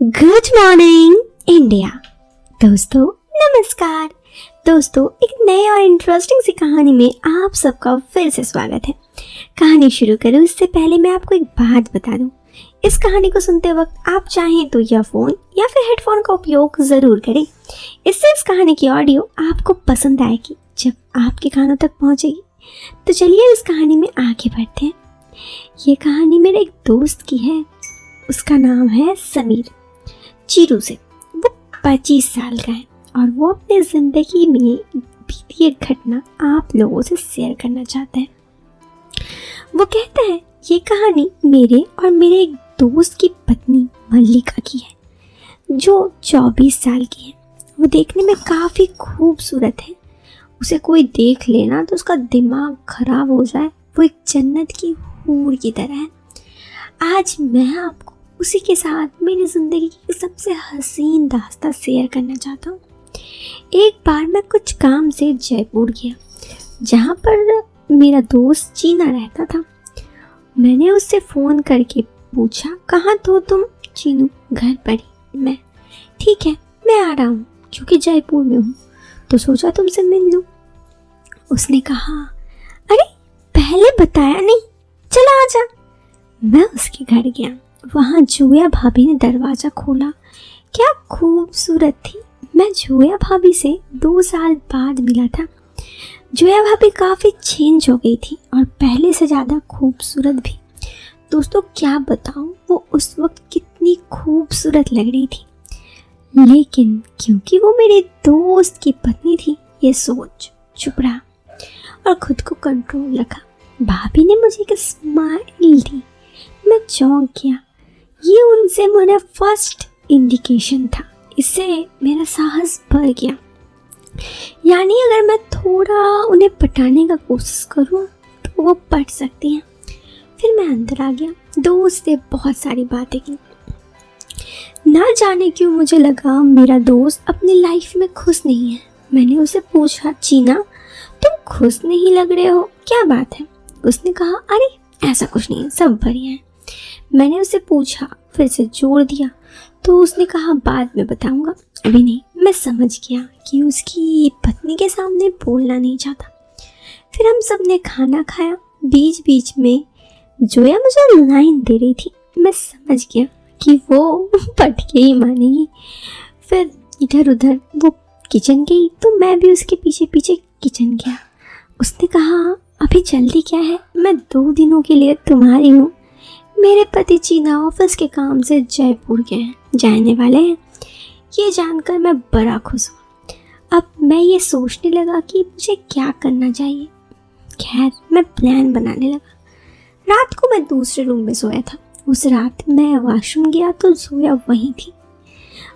Good morning India. दोस्तों नमस्कार। दोस्तों एक नए और इंटरेस्टिंग सी कहानी में आप सबका फिर से स्वागत है। कहानी शुरू करूं इससे पहले मैं आपको एक बात बता दूं। इस कहानी को सुनते वक्त आप चाहें तो ईयरफोन या फिर हेडफोन का उपयोग ज़रूर करें। इससे इस कहानी की ऑडियो आपको पसंद आएगी जब आपके कानों तक पहुंचेगी। तो चलिए इस कहानी में आगे बढ़ते हैं। ये कहानी मेरे एक दोस्त की है। उसका नाम है समीर। चीरू से वो 25 साल का है और वो अपने ज़िंदगी में बीती एक घटना आप लोगों से शेयर करना चाहता है। वो कहता है ये कहानी मेरे और मेरे एक दोस्त की पत्नी मल्लिका की है जो 24 साल की है। वो देखने में काफ़ी खूबसूरत है। उसे कोई देख लेना तो उसका दिमाग खराब हो जाए। वो एक जन्नत की हूर की तरह है। आज मैं आपको उसी के साथ मेरी ज़िंदगी की सबसे हसीन दास्तां शेयर करना चाहता हूँ। एक बार मैं कुछ काम से जयपुर गया जहाँ पर मेरा दोस्त चीना रहता था। मैंने उससे फ़ोन करके पूछा, कहाँ तो तुम? चीनू, घर पर ही। मैं, ठीक है मैं आ रहा हूँ क्योंकि जयपुर में हूँ तो सोचा तुमसे मिल लूँ। उसने कहा, अरे पहले बताया नहीं, चला आजा। मैं उसके घर गया। वहाँ जोया भाभी ने दरवाज़ा खोला। क्या खूबसूरत थी। मैं जोया भाभी से 2 साल बाद मिला था। जोया भाभी काफ़ी चेंज हो गई थी और पहले से ज़्यादा खूबसूरत भी। दोस्तों क्या बताऊँ, वो उस वक्त कितनी खूबसूरत लग रही थी, लेकिन क्योंकि वो मेरे दोस्त की पत्नी थी ये सोच चुप रहा और खुद को कंट्रोल रखा। भाभी ने मुझे एक स्माइल दी। मैं चौंक गया। ये उनसे मेरा फर्स्ट इंडिकेशन था। इससे मेरा साहस बढ़ गया। यानी अगर मैं थोड़ा उन्हें पटाने का कोशिश करूं तो वो पट सकती हैं। फिर मैं अंदर आ गया। दोस्त से बहुत सारी बातें की। ना जाने क्यों मुझे लगा मेरा दोस्त अपनी लाइफ में खुश नहीं है। मैंने उसे पूछा, चीना तुम खुश नहीं लग रहे हो, क्या बात है? उसने कहा, अरे ऐसा कुछ नहीं है, सब बढ़िया है। मैंने उसे पूछा, फिर से जोड़ दिया तो उसने कहा, बाद में बताऊंगा, अभी नहीं। मैं समझ गया कि उसकी पत्नी के सामने बोलना नहीं चाहता। फिर हम सब ने खाना खाया। बीच बीच में जोया मुझे लाइन दे रही थी। मैं समझ गया कि वो पट के ही मानेगी। फिर इधर उधर वो किचन गई तो मैं भी उसके पीछे पीछे किचन गया। उसने कहा, अभी जल्दी क्या है, मैं 2 दिनों के लिए तुम्हारी हूँ। मेरे पति चीना ऑफिस के काम से जयपुर गए जाने वाले हैं। ये जानकर मैं बड़ा खुश हुआ। अब मैं ये सोचने लगा कि मुझे क्या करना चाहिए। खैर मैं प्लान बनाने लगा। रात को मैं दूसरे रूम में सोया था। उस रात मैं वॉशरूम गया तो जोया वहीं थी।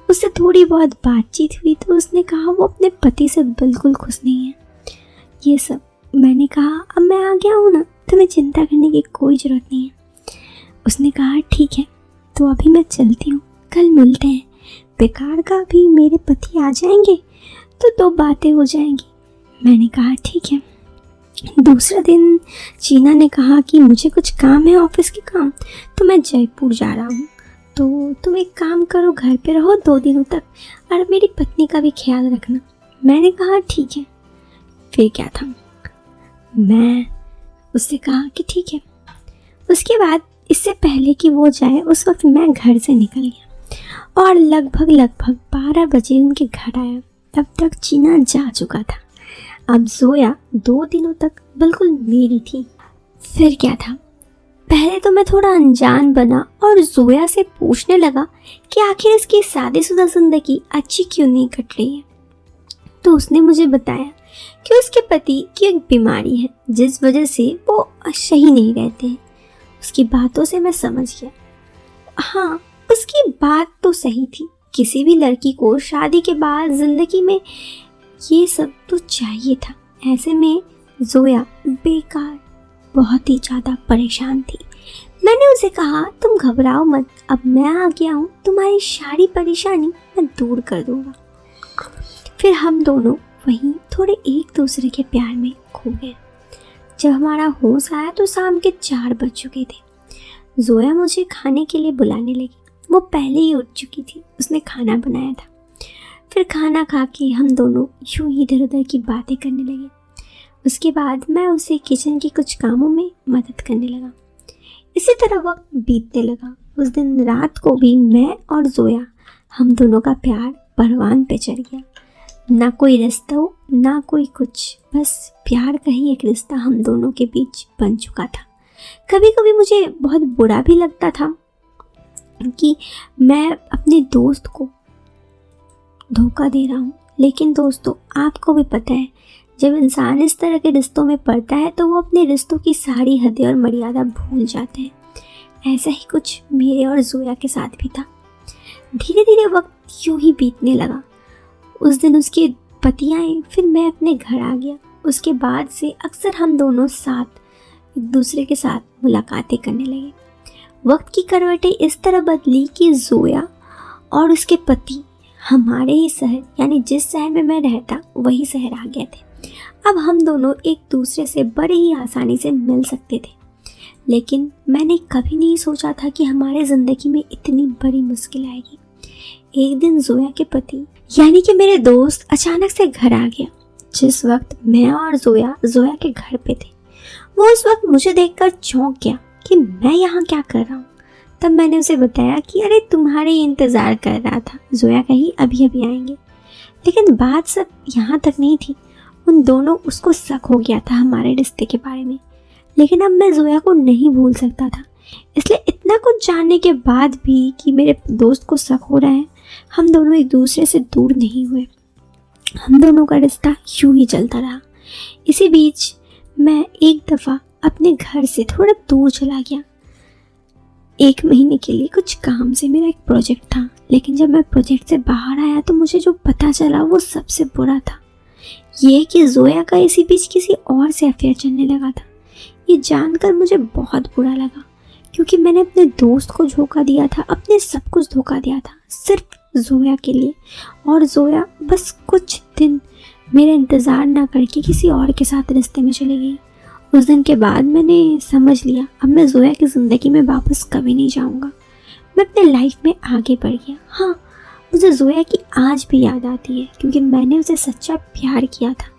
उससे थोड़ी बहुत बातचीत हुई तो उसने कहा वो अपने पति से बिल्कुल खुश नहीं है। ये सब मैंने कहा, अब मैं आ गया हूँ ना, तुम्हें चिंता करने की कोई ज़रूरत नहीं है। उसने कहा, ठीक है तो अभी मैं चलती हूँ, कल मिलते हैं। बेकार का भी मेरे पति आ जाएंगे तो 2 बातें हो जाएंगी। मैंने कहा ठीक है। दूसरा दिन चीना ने कहा कि मुझे कुछ काम है, ऑफिस के काम, तो मैं जयपुर जा रहा हूँ। तो तुम एक काम करो, घर पे रहो 2 दिनों तक और मेरी पत्नी का भी ख्याल रखना। मैंने कहा ठीक है। फिर क्या था, मैं उससे कहा कि ठीक है। उसके बाद इससे पहले कि वो जाए उस वक्त मैं घर से निकल गया और लगभग 12 बजे उनके घर आया। तब तक चीना जा चुका था। अब जोया 2 दिनों तक बिल्कुल मेरी थी। फिर क्या था, पहले तो मैं थोड़ा अनजान बना और जोया से पूछने लगा कि आखिर इसकी शादीशुदा जिंदगी अच्छी क्यों नहीं कट रही है। तो उसने मुझे बताया कि उसके पति की एक बीमारी है जिस वजह से वो सही नहीं रहते हैं। उसकी बातों से मैं समझ गया। हाँ, उसकी बात तो सही थी। किसी भी लड़की को शादी के बाद जिंदगी में ये सब तो चाहिए था। ऐसे में जोया बेकार बहुत ही ज़्यादा परेशान थी। मैंने उसे कहा, तुम घबराओ मत, अब मैं आ गया हूँ, तुम्हारी सारी परेशानी मैं दूर कर दूँगा। फिर हम दोनों वहीं थोड़े एक दूसरे के प्यार में खो गए। जब हमारा होश आया तो शाम के 4 बज चुके थे। जोया मुझे खाने के लिए बुलाने लगी। वो पहले ही उठ चुकी थी, उसने खाना बनाया था। फिर खाना खा के हम दोनों यूं ही इधर उधर की बातें करने लगे। उसके बाद मैं उसे किचन के कुछ कामों में मदद करने लगा। इसी तरह वक्त बीतने लगा। उस दिन रात को भी मैं और जोया, हम दोनों का प्यार परवान पे चढ़ गया। ना कोई रिश्ता, ना कोई कुछ, बस प्यार का ही एक रिश्ता हम दोनों के बीच बन चुका था। कभी कभी मुझे बहुत बुरा भी लगता था कि मैं अपने दोस्त को धोखा दे रहा हूँ, लेकिन दोस्तों आपको भी पता है, जब इंसान इस तरह के रिश्तों में पड़ता है तो वो अपने रिश्तों की सारी हदें और मर्यादा भूल जाते हैं। ऐसा ही कुछ मेरे और जोया के साथ भी था। धीरे धीरे वक्त यूं ही बीतने लगा। उस दिन उसके पति आए, फिर मैं अपने घर आ गया। उसके बाद से अक्सर हम दोनों साथ एक दूसरे के साथ मुलाकातें करने लगे। वक्त की करवटें इस तरह बदली कि जोया और उसके पति हमारे ही शहर, यानी जिस शहर में मैं रहता वही शहर आ गए थे। अब हम दोनों एक दूसरे से बड़े ही आसानी से मिल सकते थे। लेकिन मैंने कभी नहीं सोचा था कि हमारे ज़िंदगी में इतनी बड़ी मुश्किल आएगी। एक दिन जोया के पति यानी कि मेरे दोस्त अचानक से घर आ गया। जिस वक्त मैं और जोया के घर पे थे, वो उस वक्त मुझे देखकर चौंक गया कि मैं यहाँ क्या कर रहा हूँ। तब मैंने उसे बताया कि अरे तुम्हारे इंतज़ार कर रहा था। जोया कही अभी अभी आएंगे। लेकिन बात सब यहाँ तक नहीं थी। उन दोनों उसको शक हो गया था हमारे रिश्ते के बारे में। लेकिन अब मैं जोया को नहीं भूल सकता था। इसलिए इतना कुछ जानने के बाद भी कि मेरे दोस्त को शक हो रहा है, हम दोनों एक दूसरे से दूर नहीं हुए। हम दोनों का रिश्ता यूं ही चलता रहा। इसी बीच मैं एक दफ़ा अपने घर से थोड़ा दूर चला गया। 1 महीने के लिए कुछ काम से। मेरा एक प्रोजेक्ट था। लेकिन जब मैं प्रोजेक्ट से बाहर आया तो मुझे जो पता चला वो सबसे बुरा था। ये कि जोया का इसी बीच किसी और से अफेयर चलने लगा था। ये जानकर मुझे बहुत बुरा लगा, क्योंकि मैंने अपने दोस्त को धोखा दिया था, अपने सब कुछ धोखा दिया था सिर्फ जोया के लिए। और जोया बस कुछ दिन मेरा इंतज़ार ना करके किसी और के साथ रिश्ते में चली गई। उस दिन के बाद मैंने समझ लिया अब मैं जोया की ज़िंदगी में वापस कभी नहीं जाऊंगा। मैं अपने लाइफ में आगे बढ़ गया। हाँ, मुझे जोया की आज भी याद आती है, क्योंकि मैंने उसे सच्चा प्यार किया था।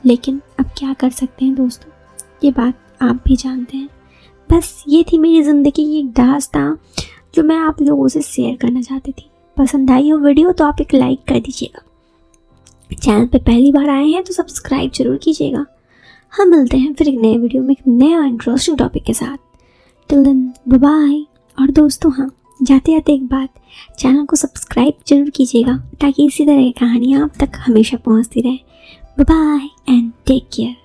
लेकिन अब क्या कर सकते हैं दोस्तों, ये बात आप भी जानते हैं। बस ये थी मेरी ज़िंदगी की एक दास्तां जो मैं आप लोगों से शेयर करना चाहती थी। पसंद आई हो वीडियो तो आप एक लाइक कर दीजिएगा। चैनल पे पहली बार आए हैं तो सब्सक्राइब जरूर कीजिएगा। हम मिलते हैं फिर एक नए वीडियो में एक नया इंटरेस्टिंग टॉपिक के साथ। Till then bye bye. और दोस्तों हाँ, जाते जाते एक बात, चैनल को सब्सक्राइब जरूर कीजिएगा ताकि इसी तरह की कहानियाँ आप तक हमेशा पहुँचती रहे। Bye bye and take care.